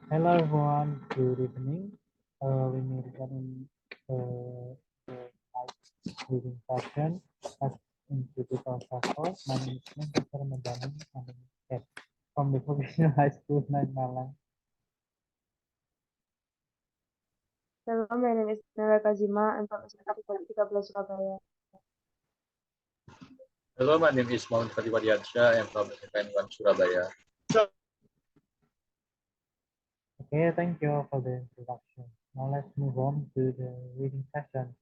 Hello everyone, good evening. We meet again in night reading session. Let's introduce ourselves. My name is Mr. Ramadhani. I'm from the Vocational High School, Nine Malang. Hello, my name is Nela Kazima. I'm from SMP 13 Surabaya. Hello, my name is Mohammad Fatih Wadiansyah. I am from SMN 1 Surabaya. Okay, thank you for the introduction. Now let's move on to the reading session.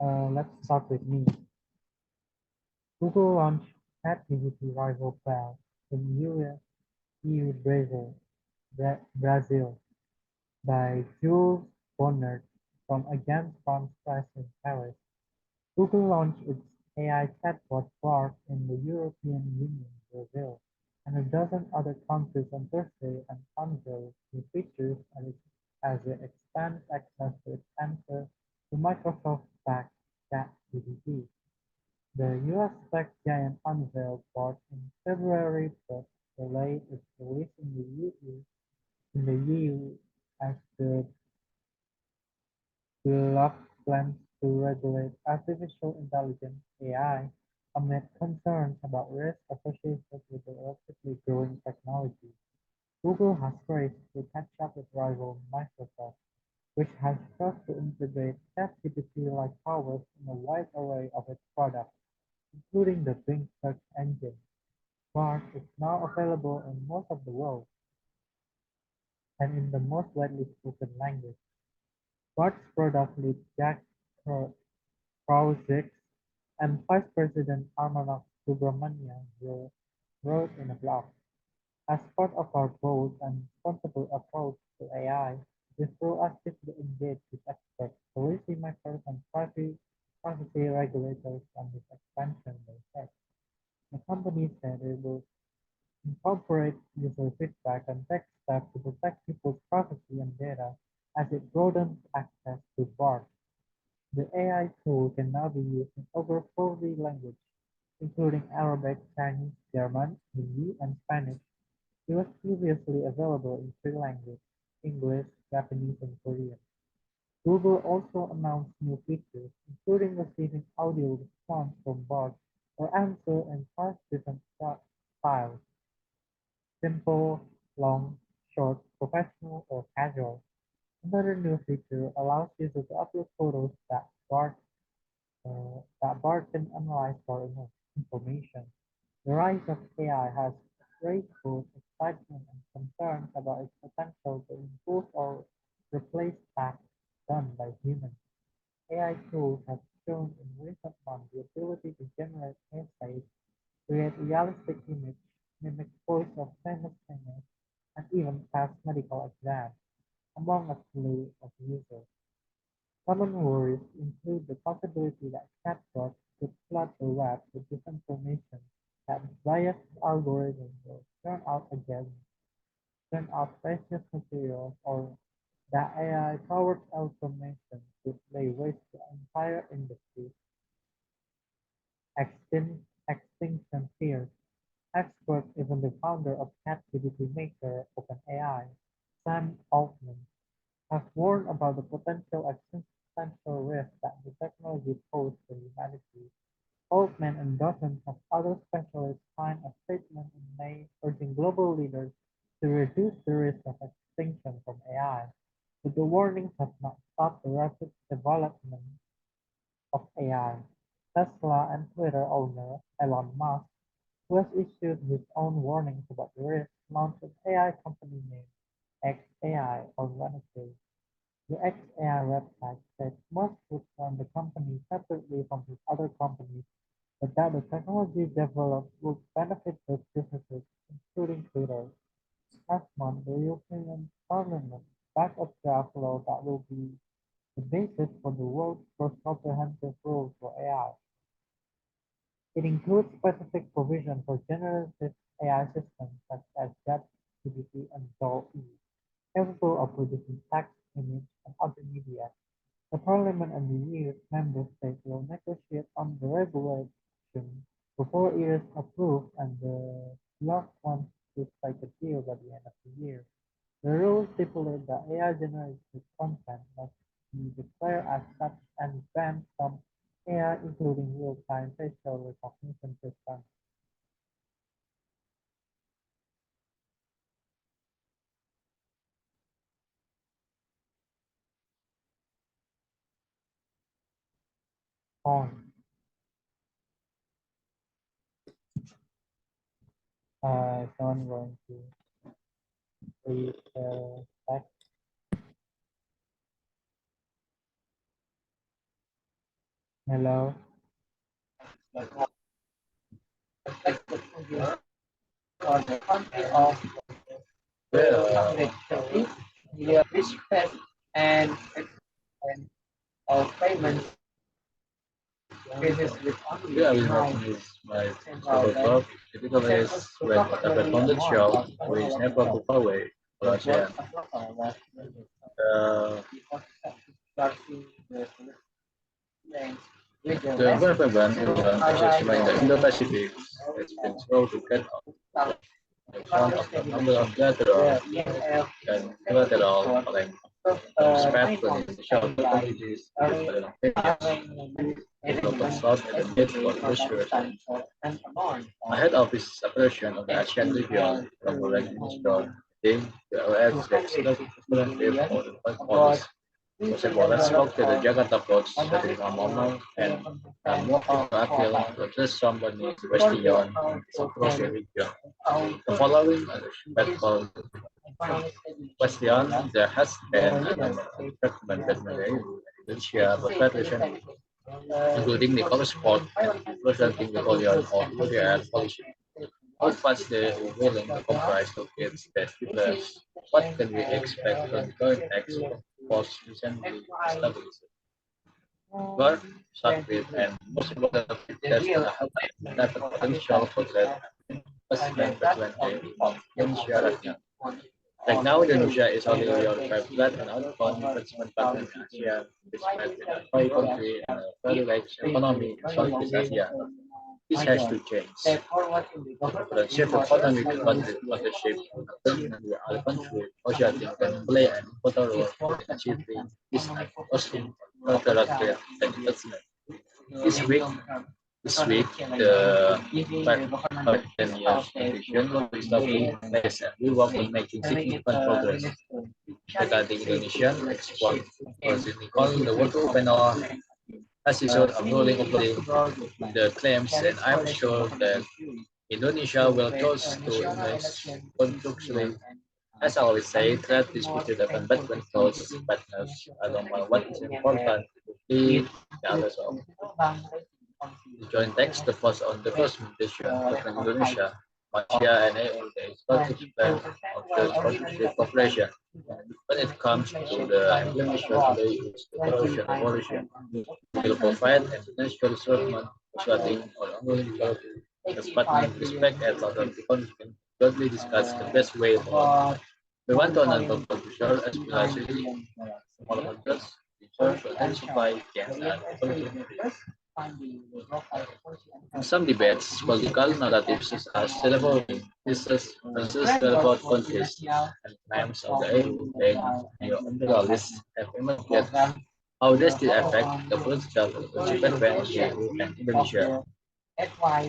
Let's start with me. Google launched ChatGPT rival cloud in EU Brazil by Jules Bonnard from Agence France-Presse in Paris. Google launched its AI chatbot Bard in the European Union, Brazil, and a dozen other countries on Thursday and unveiled new features as it expands access to its answer to Microsoft-backed ChatGPT. The US tech giant unveiled Bard in February but delayed its release in the EU as the bloc plans to regulate artificial intelligence (AI) amid concerns about risks associated with the rapidly growing technology. Google has raced to catch up with rival Microsoft, which has sought to integrate ChatGPT-like powers in a wide array of its products, including the Bing search engine. Bard is now available in most of the world and in the most widely spoken language. Bard's product lead Jack Krauze and Vice President Arnab Subramanian wrote in a blog, "As part of our bold and responsible approach to AI, we proactively engage with experts, policymakers, and privacy regulators on this expansion," they said. The company said it will incorporate user feedback and take steps to protect people's privacy and data as it broadens access to Bard. The AI tool can now be used in over 40 languages, including Arabic, Chinese, German, Hindi, and Spanish. It was previously available in three languages: English, Japanese, and Korean. Google also announced new features, including receiving audio response from Bard or answer in five different styles: simple, long, short, professional, or casual. Another new feature allows users to upload photos that Bard can analyze for information. The rise of AI has raised both excitement and concerns about its potential to improve or replace tasks done by humans. AI tools have shown in recent months the ability to generate essays, create realistic images, mimic voice of famous singers, and even pass medical exams, among a slew of users. Common worries include the possibility that chatbots could flood the web with disinformation, that biased algorithms will turn out racist material, or that AI-powered automation could lay waste to entire industries. Extinction fears. Experts, even the founder of ChatGPT maker OpenAI, Sam Altman, have warned about the potential existential risk that the technology poses to humanity. Altman and dozens of other specialists signed a statement in May urging global leaders to reduce the risk of extinction from AI, but the warnings have not stopped the rapid development of AI. Tesla and Twitter owner Elon Musk, who has issued his own warnings about the risk, launched an AI company named xAI on Wednesday. The xAI website said Musk would run the company separately from his other companies, but that the technology developed would benefit those businesses, including Twitter. Last month, the European Parliament backed a draft law that will be the basis for the world's first comprehensive rules for AI. It includes specific provisions for generative AI systems such as ChatGPT and DALL-E, capable of producing text, image, and other media. The Parliament and the EU member states will negotiate on the regulation before it is approved, and the bloc wants to strike a deal by the end of the year. The rules stipulate that AI-generated content must be declared as such and banned from AI, including real-time facial recognition systems. On. So I'm going to read the text. Hello. For the country of the respect and of payments cases with only Yeah, we have is my Robocop. Typical is when the funded show who is never too far away. Russia. Uh, the weapon is in the Indo-Pacific. It's been slow to get out. The count of the number of lateral and bilateral like spread to the shell quantities local south and the mid for research. Ahead of this separation of the Asian region from the region, the OS the currently for the policy. Possible, let's talk to the Jakarta approach that is normal and more appeal to address somebody question across the region. The following platform question there has been recommended by Indonesia Federation, including the Nicholas Sport representing the Korean or Korean policy. How much they are willing to compromise to get that because what can we expect from the current next post recently established? Work, submit, and most important test that the potential for that investment between Indonesia right now. Like now, Indonesia is only your flat and outbound investment partner in Asia, despite being a toy country and a very large economy in Southeast Asia. This has to change. The shift economic partnership with other countries, Oceania can play an important role in achieving this costing multilateral investment. This week, the five 10 years vision will be established and we work on making significant progress regarding Indonesian export. Because calling the World Panel as usual, I'm rolling over the claims, and I'm sure that Indonesia will choose to invest constructively. As I always say, that disputed upon between those partners. I don't know what is important to be the others of the joint text the first on the first mediation between Indonesia, Malaysia, and EU, the strategic plan of the partnership cooperation. When it comes to the implementation of the EU's cooperation evolution, will provide a financial supplement starting on ongoing development as partners respect and sovereignty condition broadly discuss the best way forward. We want to another proposal as well as small countries to intensify gains and opportunities. In some debates, political narratives are still evolving. This is about countries and claims of the EU being neoliberalists have emerged. How does this affect the political relationship between EU and Indonesia?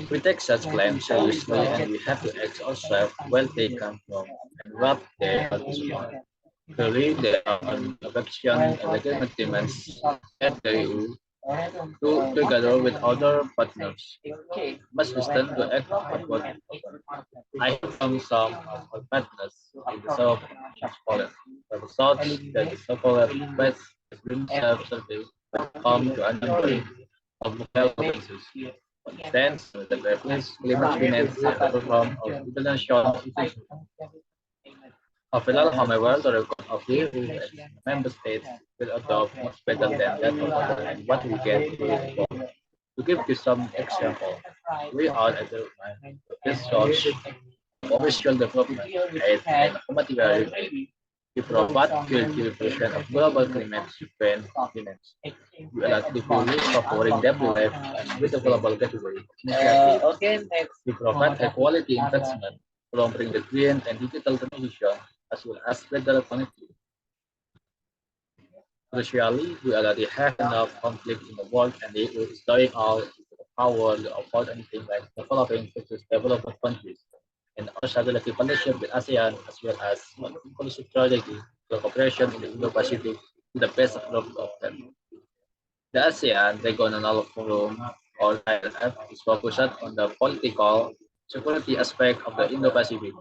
We take such claims seriously and we have to ask ourselves where they come from and what they are support. Clearly, there are affection and legitimate demands at the EU together with other partners. Must we stand to act upon. I hear from some of our partners in the south of Poland. The south that the so-called West has been self-serving come to a number of local provinces. Stands the reference climate finance at the program of international institutions. Overall, however, the record of the EU and member states will adopt much better than that of and what we can do for. To give you some example, we are at the this source of official development aid and humanitarian aid. We provide version of global climate change finance. We are actively supporting WWF and with the global gateway initiative. We provide high quality investment, promoting the green and digital transition as well as federal connectivity. Crucially, we already have enough conflict in the world, and the EU is going all into the power to avoid anything like developing versus developed countries. And our stability partnership with ASEAN, as well as inclusive strategy for cooperation in the Indo-Pacific, is the best approach of them. The ASEAN Regional Forum, or IRF, is focused on the political security aspect of the Indo-Pacific.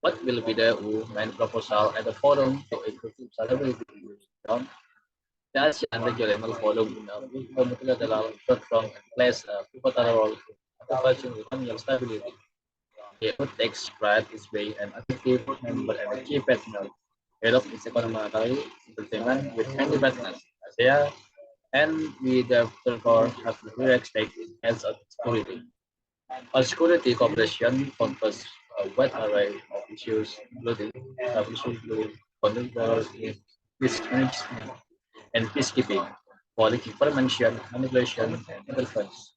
What will be the main proposal at the forum to improve stability in the region? The ASEAN Regional Forum in a multilateral platform and plays a pivotal role in advancing regional stability. It takes pride in being an active member and a key partner. Europe is economically entertainment with many partners. ASEAN and we therefore have a direct stake in health and security. Our security cooperation covers a wide array of issues, including counter risk management and peacekeeping, quality information, manipulation, and interference,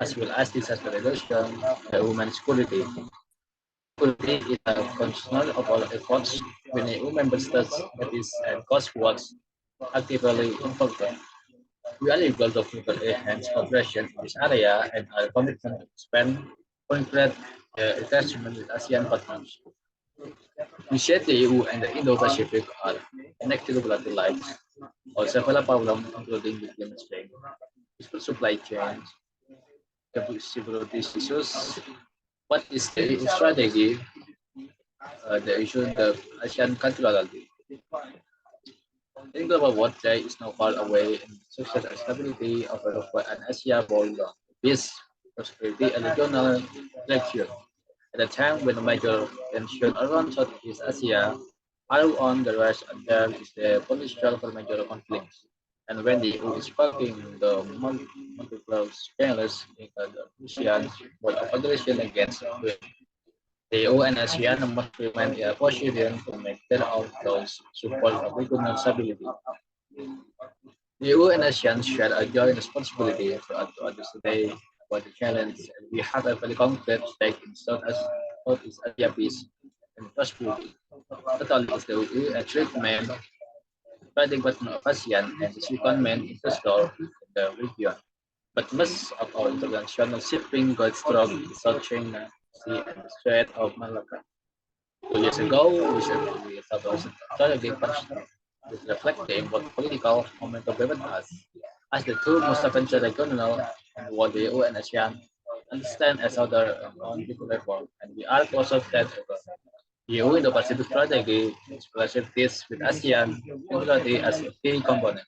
as well as disaster reduction and human security. Security is a concern of all efforts when EU member states that is and cost works actively involved. We are able to further enhance cooperation in this area and are committed to expand concrete attachment with ASEAN partners. We share the EU and the Indo-Pacific are connected lines on several problems, including the climate change, peaceful supply chains, security issues. What is the EU strategy? The issue the ASEAN culturally. In global world, there is no far away in success and stability of an Asia bold peace, prosperity, and regional direction. At a time when major tension around Southeast Asia are on the rise and there is the potential for major conflicts. And when the EU is fighting the multiple challenges in the Russian world of aggression against Ukraine, the EU and ASEAN must remain in a position to make their outlaws support of regional stability. The EU and ASEAN share a joint responsibility to address today about the challenge, and we have a very concrete stake in Southeast Asia peace and prosperity. Not only is the EU a treatment trading partner of ASEAN and the second main investor in the region, but most of our international shipping goes through the South China Sea and the Strait of Malacca. 2 years ago, we established a strategic partnership which reflects the important political momentum given us as the two most advanced regional and what the EU and ASEAN understand as other on level, and we are closer than ever. The EU Indo-Pacific strategy expresses this with ASEAN security as a key component.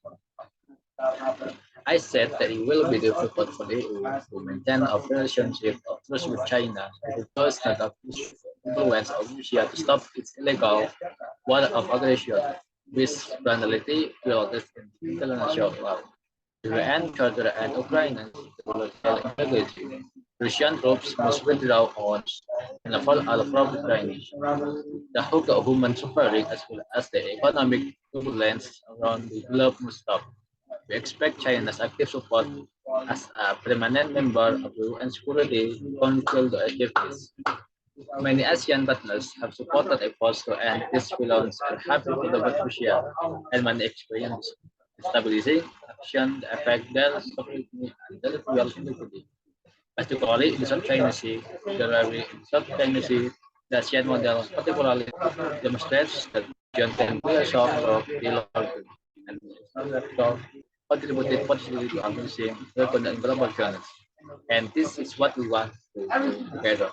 I said that it will be difficult for the EU to maintain a relationship of trust with China because not of influence of Russia to stop its illegal war of aggression. This vulnerability will test international law. The UN Charter and Ukraine's territorial integrity. Russian troops must withdraw on and fall out from Ukraine. The hook of human suffering as well as the economic turbulence around the globe must stop. We expect China's active support as a permanent member of the UN Security Council to achieve this. Many ASEAN partners have supported efforts to end these violence and have with Russia and many experience stabilizing action that affect their security and territorial integrity. Particularly in the South China Sea, particularly in South China Sea, the ASEAN model particularly demonstrates that region can play a strong role in local and contributed positively to advancing regional and global challenge. And this is what we want to do together.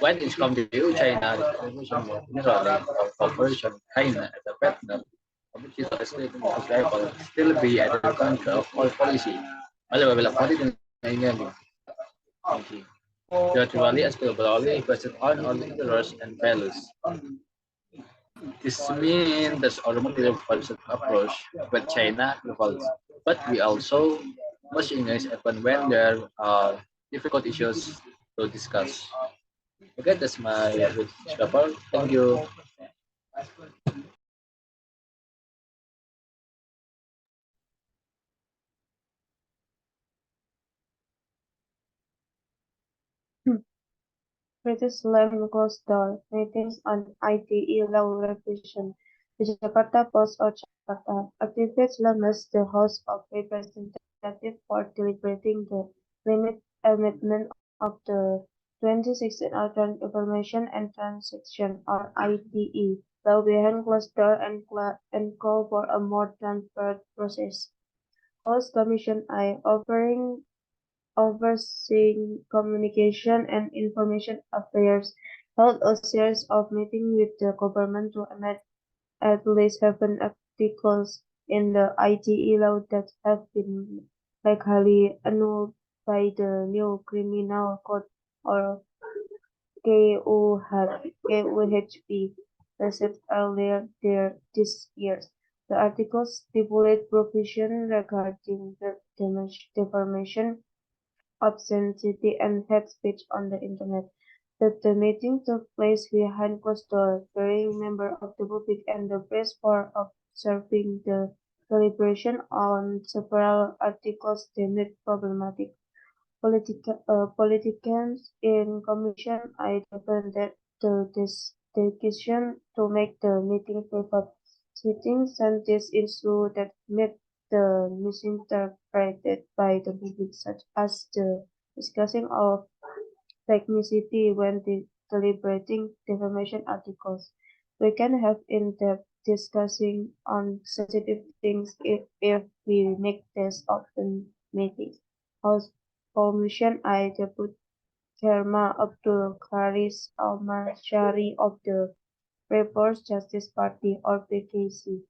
When it comes to EU China, the contribution more generally of cooperation with China as a partner of which is escalating at level still be at the center of all policy. Otherwise, we'll put it in Thank you. Virtually as globally based on all interests and values. This means that our multilateral approach with China evolves, but we also must engage even when there are difficult issues to discuss. Okay, that's my paper. Thank you. British Slam closed door meetings on ITE law revision. The Jakarta Post or Jakarta activates Lamas, the host of representative for deliberating the limit amendment of the 2016 Electronic Information and Transaction or ITE law behind closed door and call for a more transparent process. Host Commission I overseeing communication and information affairs, held a series of meetings with the government to amend at least 7 articles in the ITE law that have been legally annulled by the new Criminal Code or KUHP received earlier this year. The articles stipulate provisions regarding the defamation, obscenity, and hate speech on the Internet. The meeting took place behind closed doors, varying members of the public and the press for observing the deliberation on several articles deemed problematic. Politicians in commission I defended the decision to make the meeting private, citing scientists issue that made the misinterpreted by the public, such as the discussing of technicity when deliberating defamation articles. We can have in-depth discussing on sensitive things if we make this open meetings. House Commission I Deputy Chairman Abdul Karis Almansyari of the People's Justice Party or PKC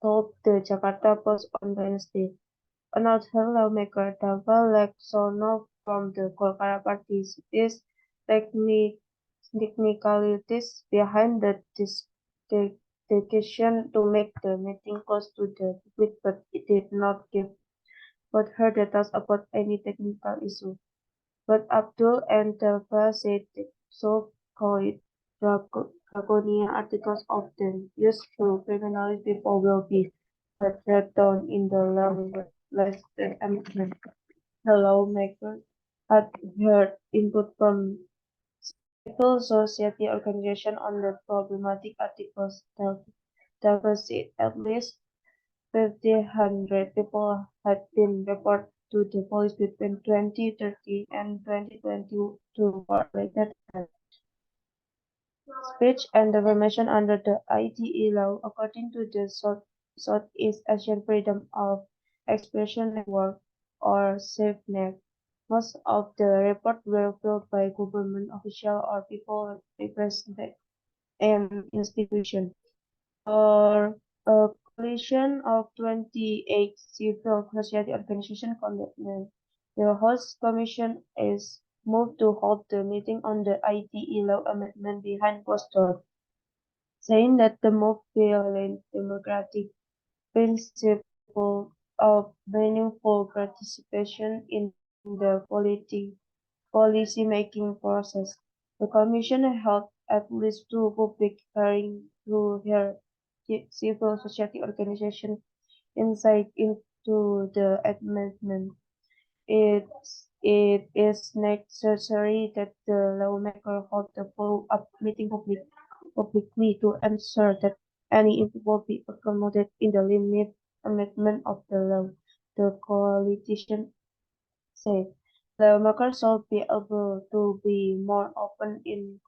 told the Jakarta Post on Wednesday. Another lawmaker, Dava Laksono from the Golkar Party, cites technicalities behind the decision to make the meeting close to the public, but it did not give further details about any technical issue. But Abdul and Dava said that so-called draconian articles often used to criminalize people will be threatened in the less than amendment. The lawmakers had heard input from civil society organizations on the problematic articles. Dava said at least 1,500 people had been reported to the police between 2013 and 2022 for related speech and defamation under the ITE law, according to the Southeast Asian Freedom of Expression Network or SafeNet. Most of the reports were filled by government officials or people represented an institution or a coalition of 28 civil society organizations conducted. The host commission is moved to hold the meeting on the ITE law amendment behind closed doors, saying that the move violates democratic principle of meaningful participation in the policy-making process. The Commission held at least 2 public hearings to hear civil society organizations' insight into the amendment. It is necessary that the lawmaker hold the follow-up meeting publicly to ensure that any input will be accommodated in the limit amendment of the law, the coalition said. Lawmakers should be able to be more open in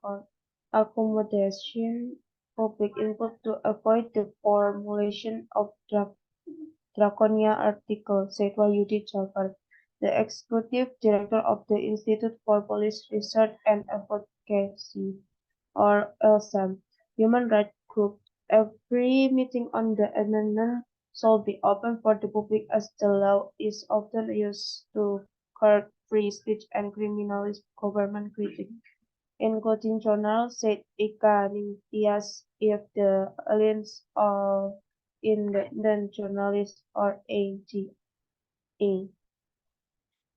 accommodation public input to avoid the formulation of draconian articles, said Wahyudi Jafar, the executive director of the Institute for Police Research and Advocacy, or ELSAM, human rights group. Every meeting on the amendment shall be open for the public as the law is often used to curb free speech and criminalize government critics. Including journal said Ika Ningtyas if the Alliance of Independent Journalists or AGA.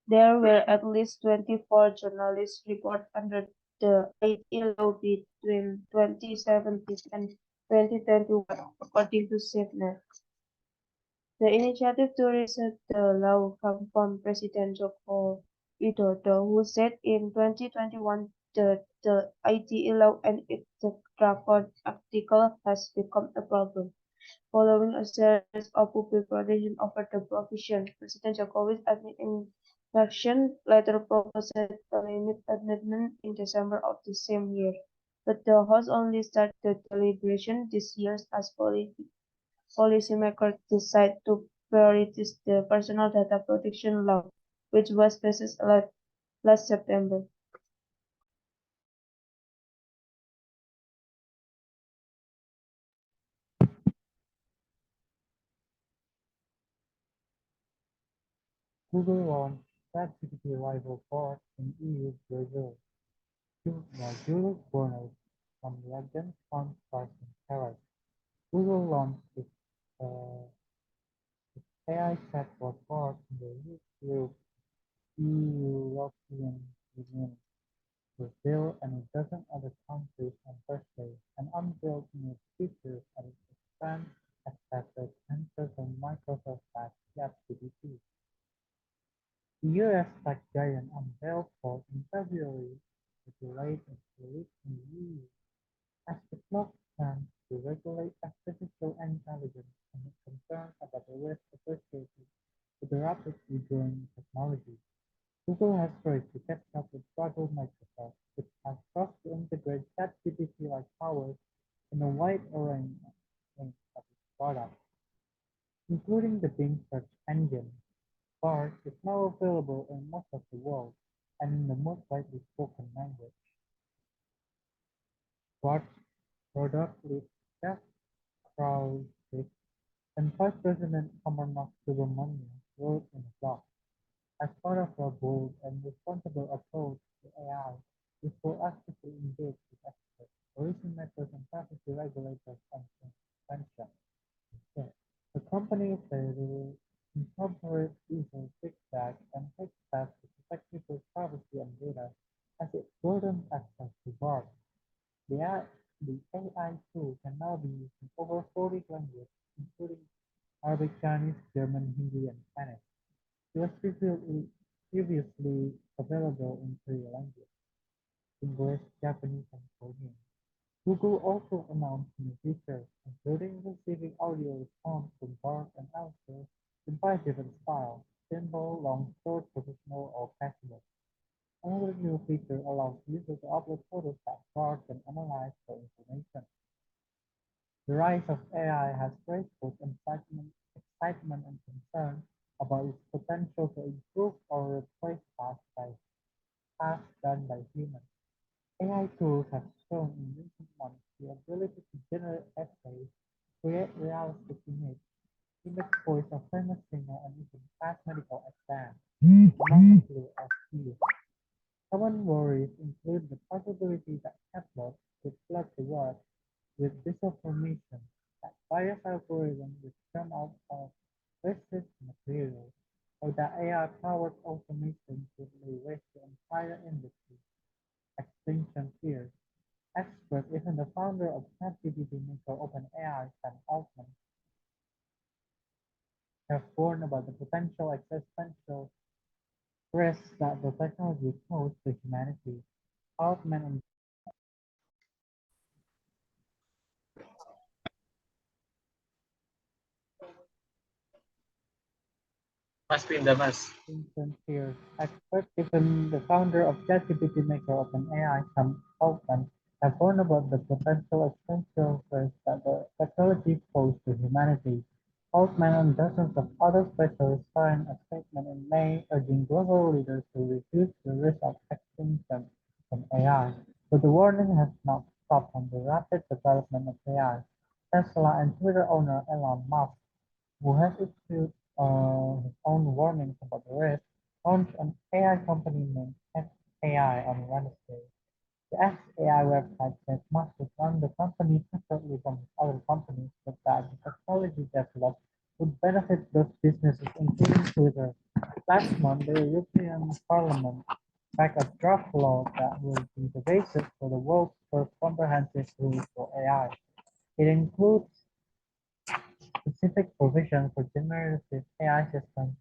There were at least 24 journalists reported under the ITE law between 2017 and 2021, according to SafeNet. The initiative to reset the law came from President Joko Widodo, who said in 2021 the IT law and its draft article has become a problem. Following a series of public protestations over the provision, President Jokowi's administration later proposed a limit amendment in December of the same year, but the House only started the deliberation this year as policymakers decide to prioritize the Personal Data Protection Law, which was passed last September. Google launched ChatGPT rival bot in EU Brazil. Julius Bernard from Legend found Carson Harris. Google launched uh, its AI chatbot bot in the European Union, Brazil, and a dozen other countries on Thursday, and unveiled new features and expands accepted answers from Microsoft-backed ChatGPT. The US tech giant unveiled Ford in February to delay its release in the EU as the clock plans to regulate artificial intelligence amid concerns about the risks associated with the rapidly growing technology. Google has tried to catch up with rival Microsoft, which has sought to integrate ChatGPT-like powers in a wide range of its products, including the Bing search engine. Bard is now available in most of the world and in the most widely spoken language. Bard's product lead Jeff Krauze and Vice President Amarnath Subramanian wrote in a blog, as part of our bold and responsible approach to AI, we proactively engage with experts, policymakers, and privacy regulators on prevention. Instead, the company said it will incorporate user feedback and take steps to protect people's privacy and data as it broadens access to Bard. The AI tool can now be used in over 40 languages, including Arabic, Chinese, German, Hindi, and Spanish. It was previously available in three languages: English, Japanese, and Korean. Google also announced new features, including receiving audio response from Bard and answers in five different styles: simple, long, short, professional, or casual. Another new feature allows users to upload photos that Bard can analyze for information. The rise of AI has raised both excitement and concern about its potential to improve or replace tasks done by humans. AI tools have shown in recent months the ability to generate essays, create realistic image voice of famous singer, and even pass medical exams, among a few. Common worries include the possibility that chatbots could flood the world with disinformation, that biased algorithms would come out of racist material, or that AI-powered automation could lay waste to entire industries. Extinction fears. Expert, even the founder of ChatGPT maker OpenAI, Sam Altman, have warned about the potential existential risks that the technology poses to humanity. Altman Mas pindah mas. Vincent Pearce, expert, even the founder of ChatGPT maker OpenAI, Sam Altman, have warned about the potential existential threats that the technology poses to humanity. Altman and dozens of other specialists signed a statement in May urging global leaders to reduce the risk of extinction from AI. But the warning has not stopped on the rapid development of AI. Tesla and Twitter owner Elon Musk, who has issued his own warnings about the risk, launched an AI company named XAI on Wednesday. The XAI website says Musk would run the company separately from his other companies, but that the technology developed would benefit those businesses, including Twitter. Last month, the European Parliament backed a draft law that will be the basis for the world's first comprehensive rules for AI. It includes specific provisions for generative AI systems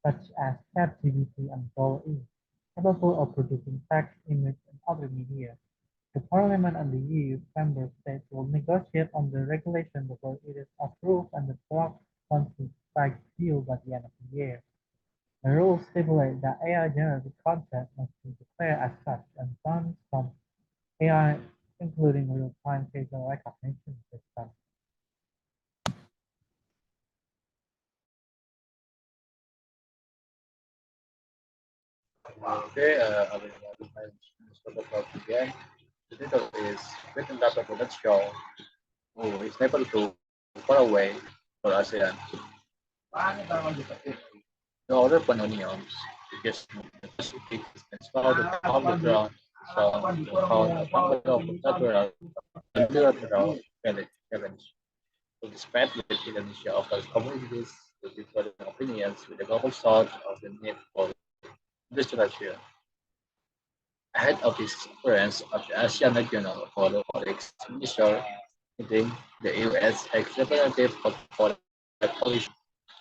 such as ChatGPT and DALL-E. capable of producing text, image, and other media. The Parliament and the EU member states will negotiate on the regulation before it is approved and the draft constitutes seal by the end of the year. The rules stipulate that AI-generated content must be declared as such and comes from AI, including real-time facial recognition systems. Okay, I will introduce my talk again. The title is Written Data Production, who is able to far away for ASEAN. The other Pannonians, because it is installed on the ground, so the count of number of multilateral challenge. To despite with Indonesia offers communities with different opinions with the global south of the need for industrialization. Ahead of his appearance at the Asian Regional Politics Minister meeting, the U.S. ex-representative for Foreign Policy,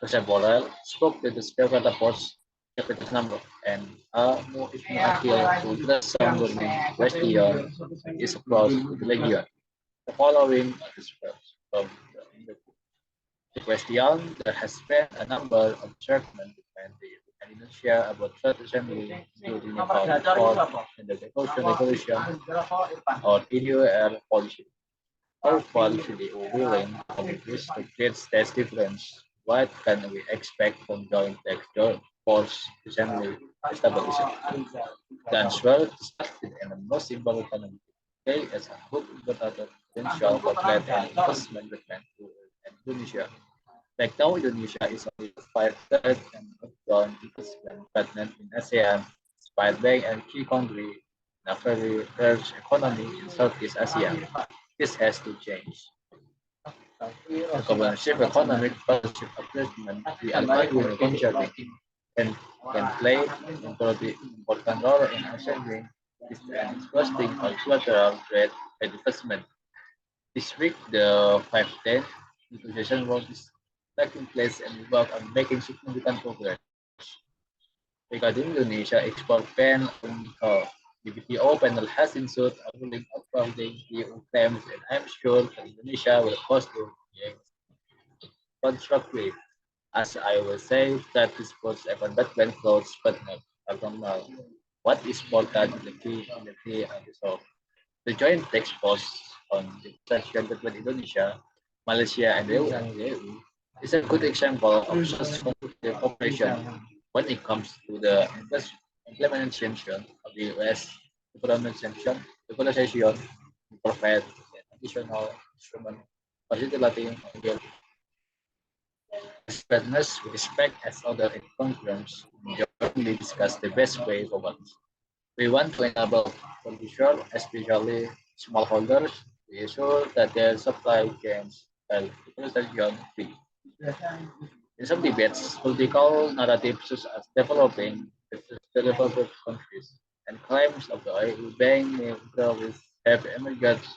Joseph Borrell, spoke to the Speaker Force capital number and no appeal to address some burning question is across the region. The following is from the question there has been a number of judgments between the and Indonesia about threat assembly, including about the and the Ocean Regulation or EU air policy. How far should the willing countries to create stage difference? What can we expect from joint external force assembly stabilization? The answer started in the most important way as a book important potential for trade and investment between Indonesia. Like now, Indonesia is only the third and outbound investment partner in ASEAN, despite being a key country in a very large economy in Southeast Asia. This has to change. The comprehensive economic partnership agreement we are currently negotiating can, can play an important role in assembling this and boosting bilateral trade and investment. This week, the 510 negotiation round is taking place and we work on making significant progress. Regarding Indonesia export ban on the WTO panel has ensued a ruling upholding EU claims, and I'm sure that Indonesia will pursue the constructive. As I will say, that this puts a commitment close but not abnormal. What is important in the key and resolve. The joint task force on the transaction between Indonesia, Malaysia, and the EU is a good example of such constructive cooperation when it comes to the implementation of the US government sanction, legalization, provide an additional instrument facilitating partners with respect as other conference jointly discuss the best way forward. We want to enable producer, especially smallholders, to ensure that their supply chains are free. In some debates, political narratives such as developing the developed countries and claims of the EU being neutral have emerged.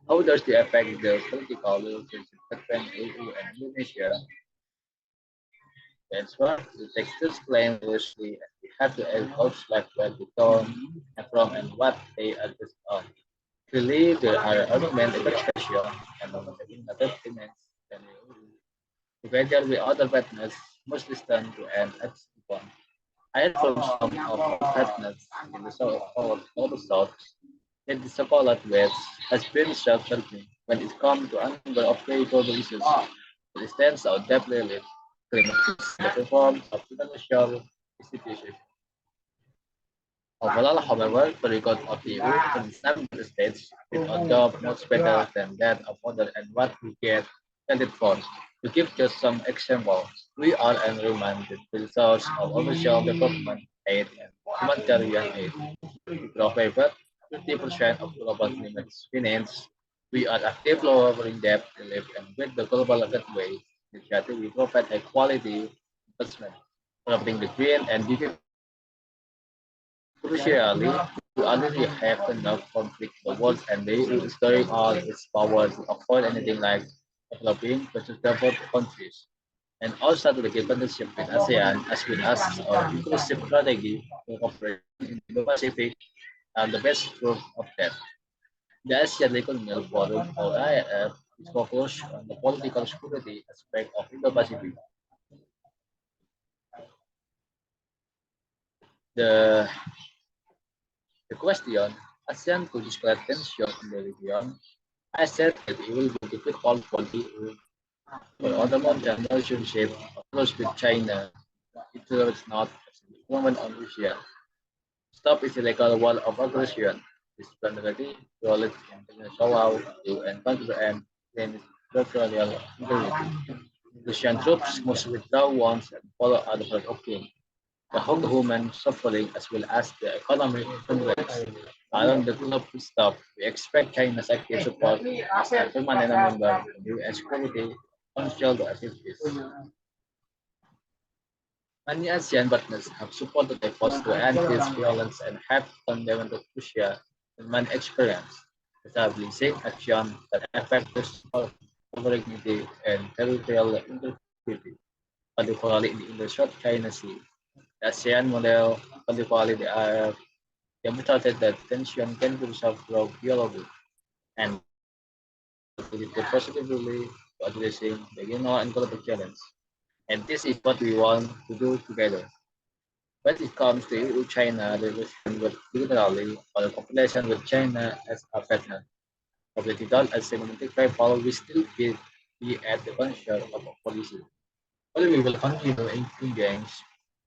How does the affect the political relationship between EU and Indonesia? That's what the textures claim loosely and we have to abstract where the tone and from and what they are based on. Clearly, there are arguments in expression and nominating other elements than together with other partners mostly stand to an excellent one. I heard from some of our partners in the south or global south that the so-called West has been self-helping when it comes to a number of critical issues. It stands out deeply climate the reform of financial institutions. Overall, however, the record of the EU in some states is a job much better than that of others and what we get credit for. To give just some examples, we are reminded the results of official development aid and humanitarian aid. We provide 50% of global climate finance. We are actively lowering debt relief and with the global gateway initiative, we provide a quality investment, promoting the green and digital. Crucially, we already have enough conflict in the world and the EU is doing all its power to avoid anything like developing versus developed countries. and also to the partnership with ASEAN as well as our inclusive strategy for cooperation in the Pacific are the best proof of that. The Asian Regional Forum, or IIF, is focused on the political security aspect of Indo-Pacific. The, the question, ASEAN could describe tension in the region. I said that it will be difficult for other modern relationship, of course, with China. It was not a moment on Russia. Stop is illegal war of aggression. This primarily violates international law to encounter and claim territorial integrity. Russian troops must withdraw once and follow other of king. The whole human suffering as well as the economic conflicts around the globe to stop. We expect China's active support as a permanent member of the UN Security Council activities. Many ASEAN partners have supported efforts to end this violence and have condemned Russia in many experience, establishing action that affect the sovereignty and territorial integrity, particularly in the South China Sea. The ASEAN model, particularly the IF, demonstrated that tension can be resolved through dialogue and contributed positively to addressing the regional and global challenge. And this is what we want to do together. When it comes to EU-China relations with bilaterally or cooperation with China as a partner, political and semantic rival will still be at the concern of our policy. But we will continue to engage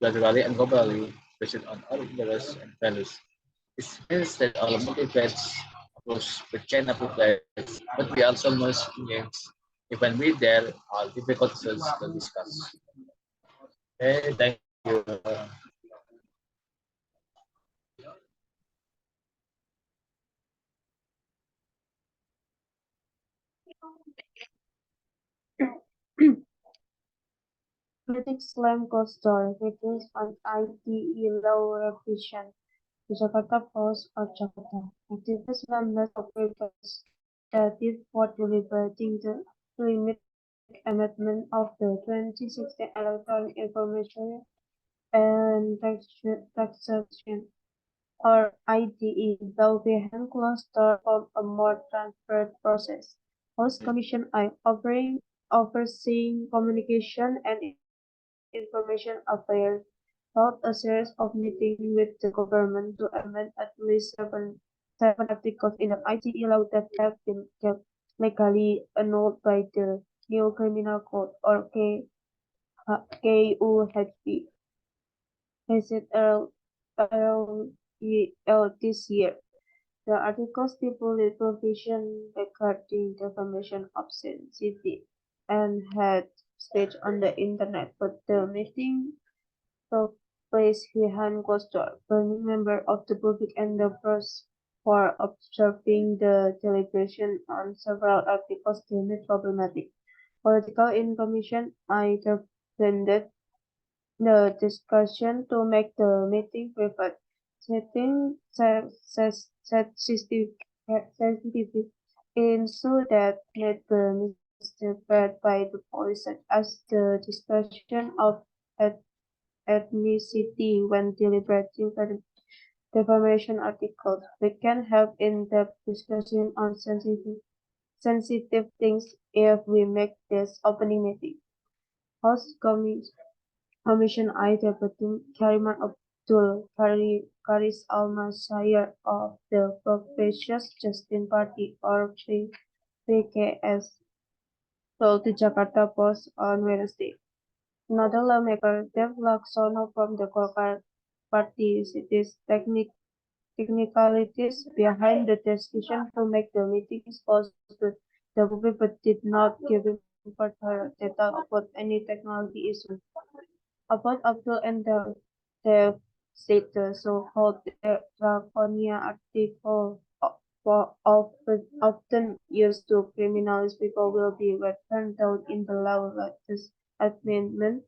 bilaterally and globally based on our interests and values. This means that our motivates approach with China prevails, but we also must engage even with there are difficult issues to discuss. Okay, thank you. Critics claim Ghost meetings on ITE law revision. The Jakarta Post or Jakarta. Activists members of representative for deliberating the limit amendment of the 2016 Electronic Information and Taxation or ITE, though behind closed doors for a more transparent process. House Commission I overseeing communication and information affairs held a series of meetings with the government to amend at least seven articles in the ITE law that have been kept legally annulled by the new criminal code or KUHP passed this year. The article stipulated provision regarding defamation of sensitive and hate speech on the internet, but the meeting took place behind closed doors, burning members of the public and the press for observing the deliberation on several articles deemed problematic. Political Information I defended the discussion to make the meeting private, setting sensitive issue that made the misinterpreted by the police, such as the discussion of ethnicity when deliberating defamation articles. We can have in-depth discussion on sensitive things if we make this opening meeting. Host Commission I Deputy Chairman Abdul Karis Al-Masayar of the Progressive Justice Party or PKS told the Jakarta Post on Wednesday. Another lawmaker, Dev Laksono from the Golkar Party, cites technicalities behind the decision to make the meetings close to the public but did not give further detail about any technology issues. About Abdul and the state the so-called Draconia article often used to criminalize people will be returned down in the law latest amendment.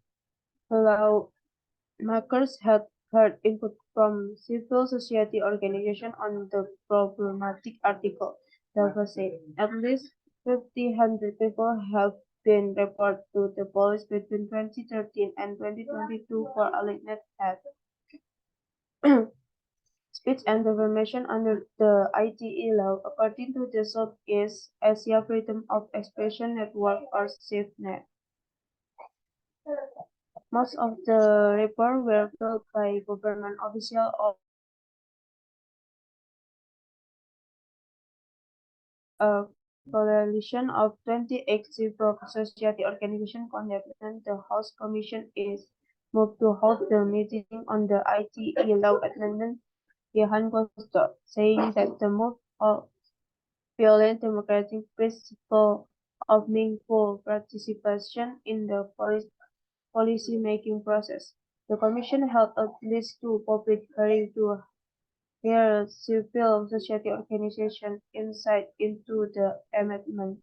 Lawmakers had heard input from civil society organizations on the problematic article. Delva said at least 1,500 people have been reported to the police between 2013 and 2022 for alleged theft, speech and defamation under the ITE law, according to the Southeast Asia Freedom of Expression Network or SafeNet. Most of the reports were filed by government officials or a coalition of 28 civil society organizations conducted. The House Commission is moved to hold the meeting on the ITE law amendment behind closed doors, saying that the move violate democratic principle of meaningful participation in the policy-making process. The Commission held at least two public hearings to hear civil society organizations' insight into the amendment.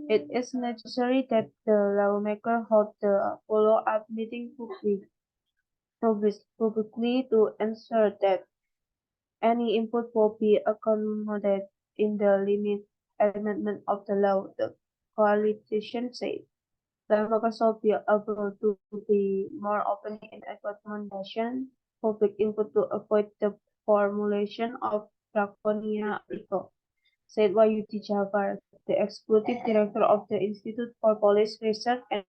It is necessary that the lawmaker hold the follow-up meeting publicly to ensure that any input will be accommodated in the limit amendment of the law, the coalition said. Lawmakers should be able to be more open in recommendation public input to avoid the formulation of draconian article, said Wayuti Jafar, the executive director of the Institute for Police Research and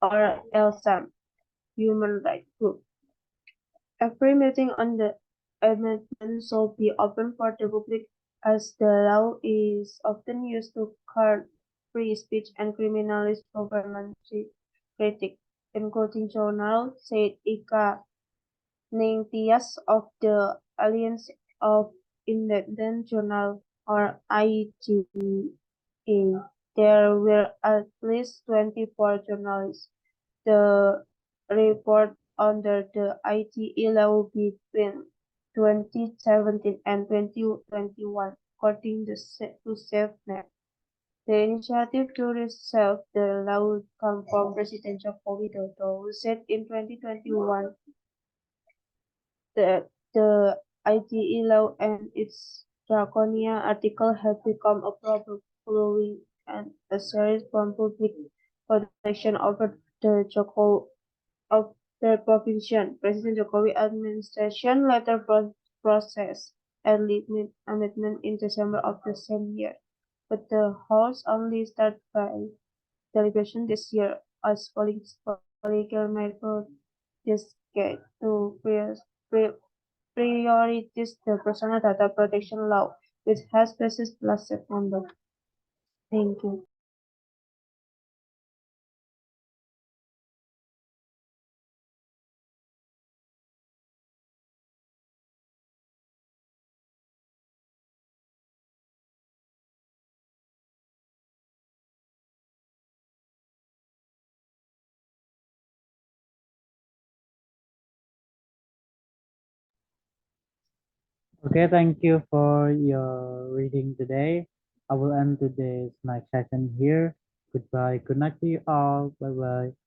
or ELSAM human rights group. Every meeting on the amendment should be open for the public as the law is often used to curb free speech and criminalize government critics, including journal, said Ika Ningtyas of the Alliance of Independent Journal or IGA. There were at least 24 journalists. The report under the ITE law between 2017 and 2021, according to SafeNet. The initiative to resolve the law came from President Joko Widodo, who said in 2021 that the ITE law and its draconian article have become a problem following a series from public protection over the Joko of the provision. President Jokowi administration later processed a amendment in December of the same year, but the House only started by deliberation this year as political method discussion to prioritize the personal data protection law, which has passed last September. Thank you. Okay, thank you for your reading today. I will end today's night session here. Goodbye. Good night to you all. Bye bye.